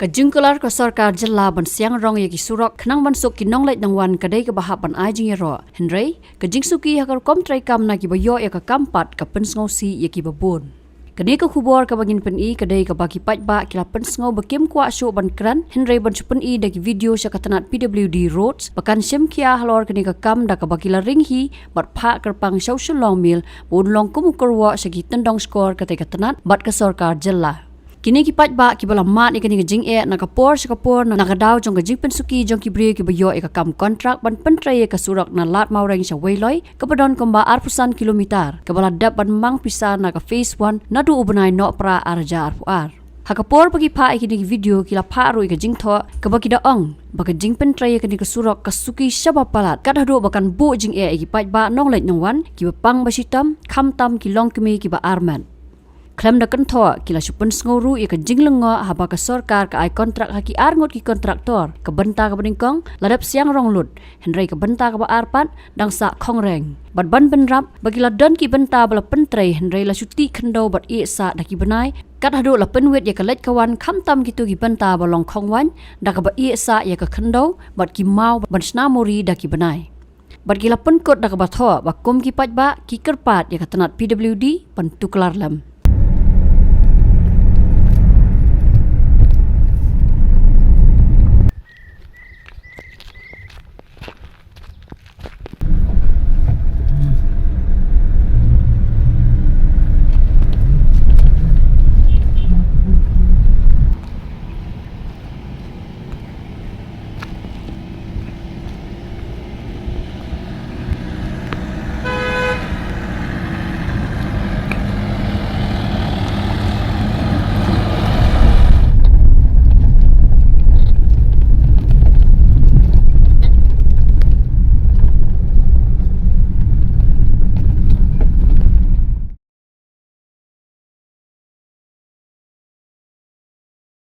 Kejengkelar ke sarkar jela ban siang rong yaki Surok kenang ban sok ki Nongleit Nongwan kadai ke bahap ban ai jing yaro. Henry kejing suki hakar Jingtrei kam na ki bayo ya ka kampat ka pensngausi yaki babon. Kadai ke khubor ka bangin pen I kadai ke bagi Paidbah kila pensngau bekem kwa syo ban kran Henry ban chupen I daki video sya katanat PWD roads bakan syem kia halor kadai ke kam da ka bagi la ring hi bat pha kerpang Shillong Mail bon long Kyrwoh sya ki tendong skor kadai katanat bat ke sarkar jela. Kini ki Paidbah ki bala mat ikani ke jing na kapor na kadaw jong ke jing pensuki jong ki bri ki bayo ka kam kontrak ban pentrai ka Surok na lat Mawreng sa Weiloi ke padon komba arpusan kilometer ke bala dap ban mang pisa na ka phase 1 na du ubnai no pra arja arpuar. Hakapor pagi pa ikini ki video kila pa ru ka jing tho ke baki daong baka jing pentrai ikani ka Surok ka suki syaba palat kad hadu bakan bu jing ki Paidbah Nongleit Nongwan ki bapang basitam kham tam ki long kemi ki ba arman. Klem da kan thoa kila supun sngoru ya ka jinglengo haba ka sarkar ka ai kontrak haki arngot ki kontraktor ka benta ka beningkong ladap siang rong lut Henry ka benta ka ba arpat dang sa khongreng bat ban benrap bagila don ki benta bala pentrei Henry la suti khendo bat I sa da ki benai kat hadu la penwet ya ka let kawan kham tam ki tu ki benta balong khongwan da ka ba I sa ya ka khendo bat ki mau ban snamori da ki benai. Bat gila penkot da ka ba tho ba kom ki Paidbah ki kerpat ya ka tanat PWD pan tuklar lam.